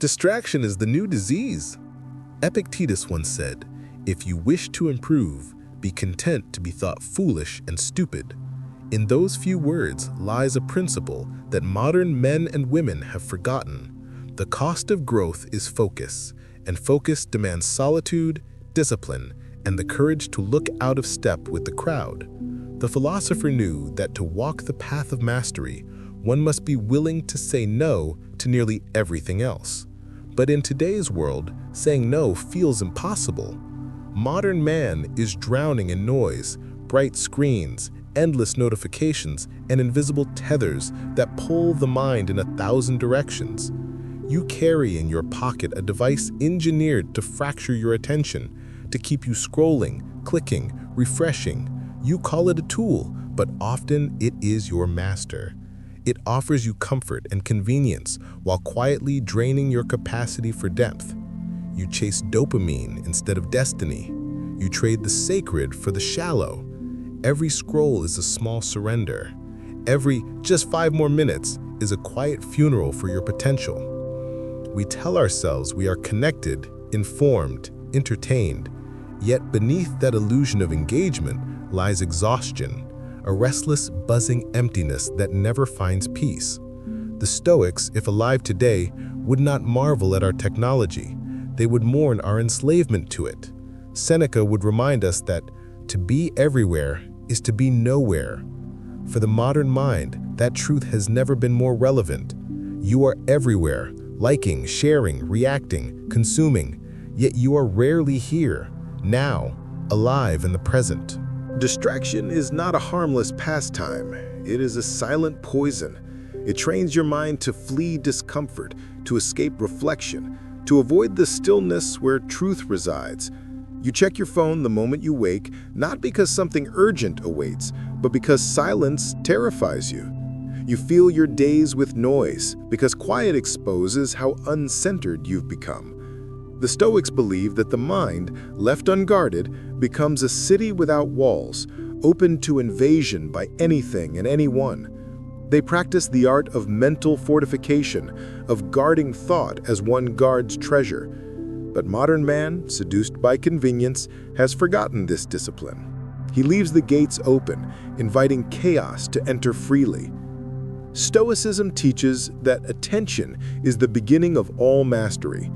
Distraction is the new disease. Epictetus once said, "If you wish to improve, be content to be thought foolish and stupid." In those few words lies a principle that modern men and women have forgotten. The cost of growth is focus, and focus demands solitude, discipline, and the courage to look out of step with the crowd. The philosopher knew that to walk the path of mastery, one must be willing to say no to nearly everything else. But in today's world, saying no feels impossible. Modern man is drowning in noise, bright screens, endless notifications, and invisible tethers that pull the mind in 1,000 directions. You carry in your pocket a device engineered to fracture your attention, to keep you scrolling, clicking, refreshing. You call it a tool, but often it is your master. It offers you comfort and convenience while quietly draining your capacity for depth. You chase dopamine instead of destiny. You trade the sacred for the shallow. Every scroll is a small surrender. Every "just 5 more minutes" is a quiet funeral for your potential. We tell ourselves we are connected, informed, entertained, yet beneath that illusion of engagement lies exhaustion, a restless, buzzing emptiness that never finds peace. The Stoics, if alive today, would not marvel at our technology. They would mourn our enslavement to it. Seneca would remind us that to be everywhere is to be nowhere. For the modern mind, that truth has never been more relevant. You are everywhere, liking, sharing, reacting, consuming, yet you are rarely here, now, alive in the present. Distraction is not a harmless pastime. It is a silent poison. It trains your mind to flee discomfort, to escape reflection, to avoid the stillness where truth resides. You check your phone the moment you wake, not because something urgent awaits, but because silence terrifies you. You fill your days with noise, because quiet exposes how uncentered you've become. The Stoics believe that the mind, left unguarded, becomes a city without walls, open to invasion by anything and anyone. They practice the art of mental fortification, of guarding thought as one guards treasure. But modern man, seduced by convenience, has forgotten this discipline. He leaves the gates open, inviting chaos to enter freely. Stoicism teaches that attention is the beginning of all mastery.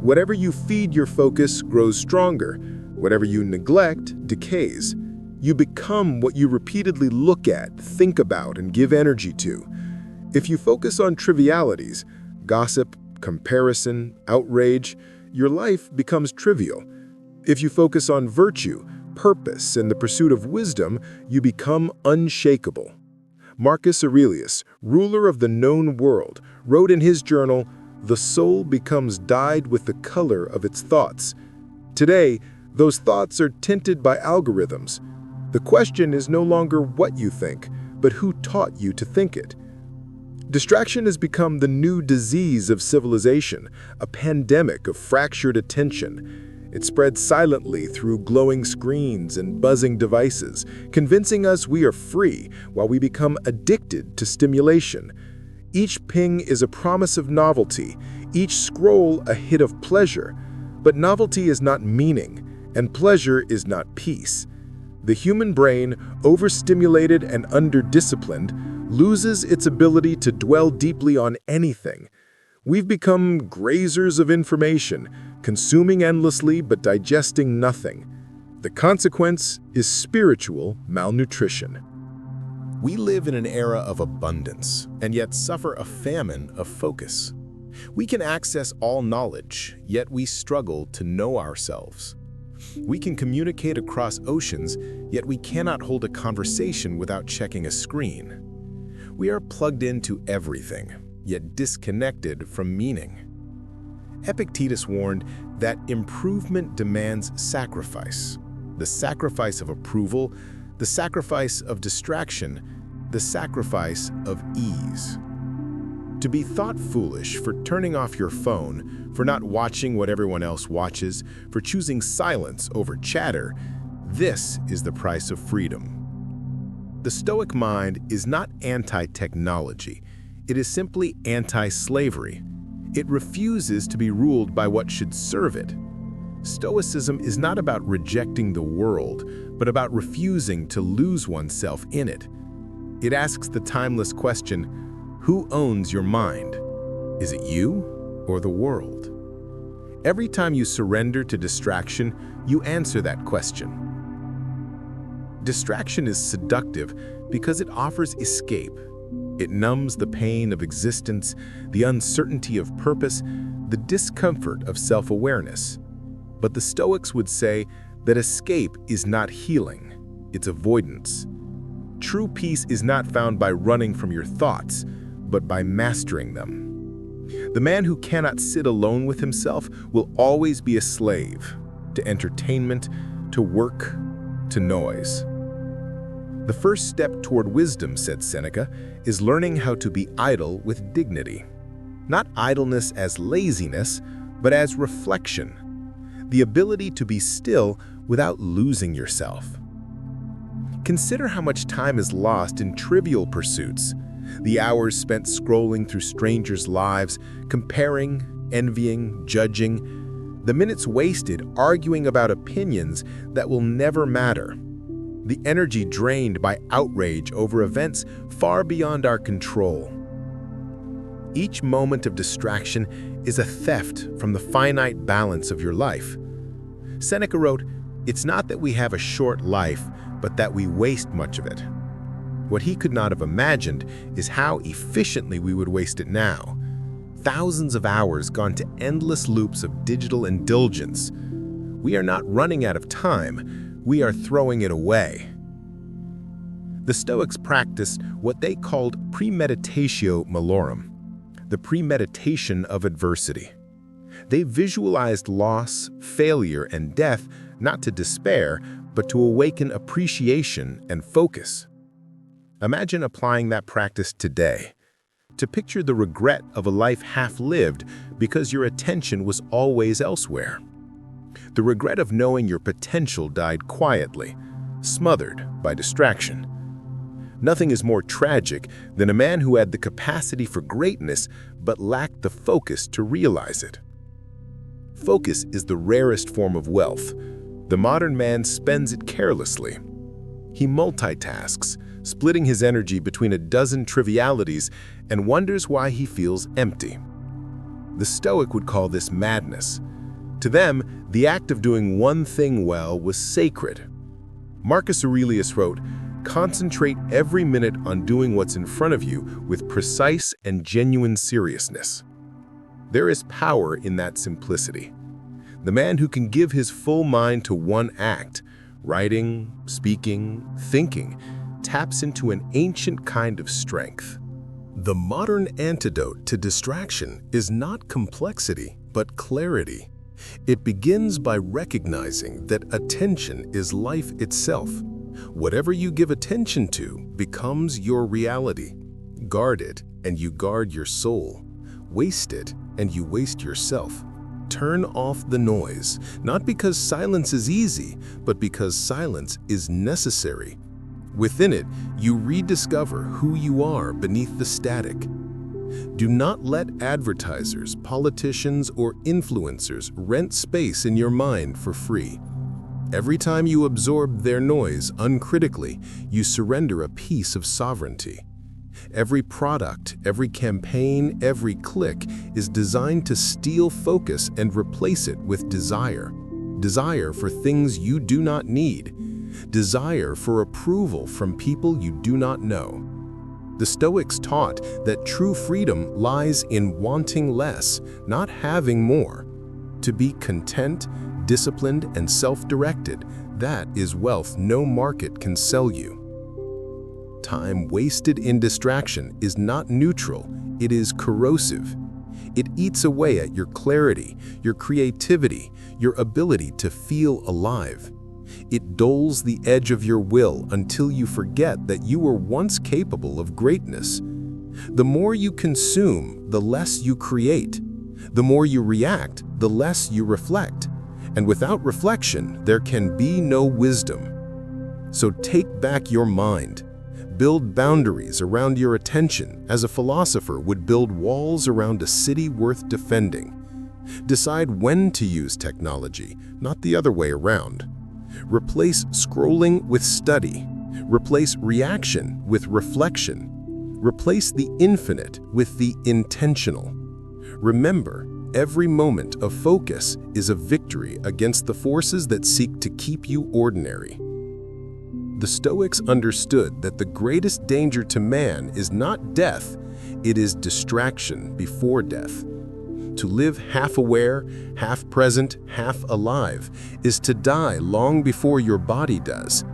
Whatever you feed your focus grows stronger. Whatever you neglect decays. You become what you repeatedly look at, think about, and give energy to. If you focus on trivialities, gossip, comparison, outrage, your life becomes trivial. If you focus on virtue, purpose, and the pursuit of wisdom, you become unshakable. Marcus Aurelius, ruler of the known world, wrote in his journal, "The soul becomes dyed with the color of its thoughts." Today, those thoughts are tinted by algorithms. The question is no longer what you think, but who taught you to think it. Distraction has become the new disease of civilization, a pandemic of fractured attention. It spreads silently through glowing screens and buzzing devices, convincing us we are free while we become addicted to stimulation. Each ping is a promise of novelty, each scroll a hit of pleasure. But novelty is not meaning, and pleasure is not peace. The human brain, overstimulated and under-disciplined, loses its ability to dwell deeply on anything. We've become grazers of information, consuming endlessly but digesting nothing. The consequence is spiritual malnutrition. We live in an era of abundance, and yet suffer a famine of focus. We can access all knowledge, yet we struggle to know ourselves. We can communicate across oceans, yet we cannot hold a conversation without checking a screen. We are plugged into everything, yet disconnected from meaning. Epictetus warned that improvement demands sacrifice. The sacrifice of approval, the sacrifice of distraction, the sacrifice of ease. To be thought foolish for turning off your phone, for not watching what everyone else watches, for choosing silence over chatter, this is the price of freedom. The Stoic mind is not anti-technology. It is simply anti-slavery. It refuses to be ruled by what should serve it. Stoicism is not about rejecting the world, but about refusing to lose oneself in it. It asks the timeless question, who owns your mind? Is it you or the world? Every time you surrender to distraction, you answer that question. Distraction is seductive because it offers escape. It numbs the pain of existence, the uncertainty of purpose, the discomfort of self-awareness. But the Stoics would say that escape is not healing, it's avoidance. True peace is not found by running from your thoughts, but by mastering them. The man who cannot sit alone with himself will always be a slave to entertainment, to work, to noise. The first step toward wisdom, said Seneca, is learning how to be idle with dignity. Not idleness as laziness, but as reflection. The ability to be still without losing yourself. Consider how much time is lost in trivial pursuits. The hours spent scrolling through strangers' lives, comparing, envying, judging. The minutes wasted arguing about opinions that will never matter. The energy drained by outrage over events far beyond our control. Each moment of distraction is a theft from the finite balance of your life. Seneca wrote, "It's not that we have a short life, but that we waste much of it." What he could not have imagined is how efficiently we would waste it now. Thousands of hours gone to endless loops of digital indulgence. We are not running out of time, we are throwing it away. The Stoics practiced what they called premeditatio malorum, the premeditation of adversity. They visualized loss, failure, and death not to despair, but to awaken appreciation and focus. Imagine applying that practice today, to picture the regret of a life half-lived because your attention was always elsewhere. The regret of knowing your potential died quietly, smothered by distraction. Nothing is more tragic than a man who had the capacity for greatness but lacked the focus to realize it. Focus is the rarest form of wealth. The modern man spends it carelessly. He multitasks, splitting his energy between a dozen trivialities, and wonders why he feels empty. The Stoic would call this madness. To them, the act of doing one thing well was sacred. Marcus Aurelius wrote, "Concentrate every minute on doing what's in front of you with precise and genuine seriousness." There is power in that simplicity. The man who can give his full mind to one act, writing, speaking, thinking, taps into an ancient kind of strength. The modern antidote to distraction is not complexity, but clarity. It begins by recognizing that attention is life itself. Whatever you give attention to becomes your reality. Guard it, and you guard your soul. Waste it, and you waste yourself. Turn off the noise, not because silence is easy, but because silence is necessary. Within it, you rediscover who you are beneath the static. Do not let advertisers, politicians, or influencers rent space in your mind for free. Every time you absorb their noise uncritically, you surrender a piece of sovereignty. Every product, every campaign, every click is designed to steal focus and replace it with desire. Desire for things you do not need. Desire for approval from people you do not know. The Stoics taught that true freedom lies in wanting less, not having more. To be content, disciplined, and self-directed, that is wealth no market can sell you. Time wasted in distraction is not neutral, it is corrosive. It eats away at your clarity, your creativity, your ability to feel alive. It dulls the edge of your will until you forget that you were once capable of greatness. The more you consume, the less you create. The more you react, the less you reflect. And without reflection, there can be no wisdom. So take back your mind. Build boundaries around your attention as a philosopher would build walls around a city worth defending. Decide when to use technology, not the other way around. Replace scrolling with study. Replace reaction with reflection. Replace the infinite with the intentional. Remember, every moment of focus is a victory against the forces that seek to keep you ordinary. The Stoics understood that the greatest danger to man is not death, it is distraction before death. To live half aware, half present, half alive is to die long before your body does.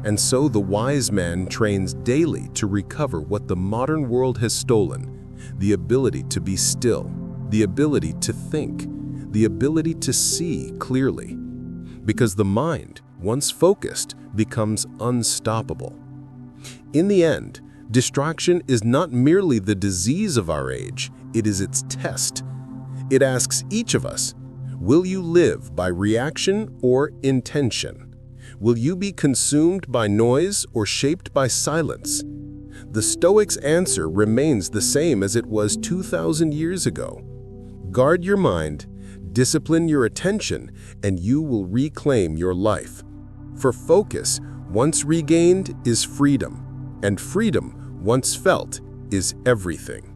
And so the wise man trains daily to recover what the modern world has stolen: the ability to be still, the ability to think, the ability to see clearly. Because the mind, once focused, becomes unstoppable. In the end, distraction is not merely the disease of our age, it is its test. It asks each of us, will you live by reaction or intention? Will you be consumed by noise or shaped by silence? The Stoics' answer remains the same as it was 2,000 years ago. Guard your mind, discipline your attention, and you will reclaim your life. For focus, once regained, is freedom, and freedom, once felt, is everything.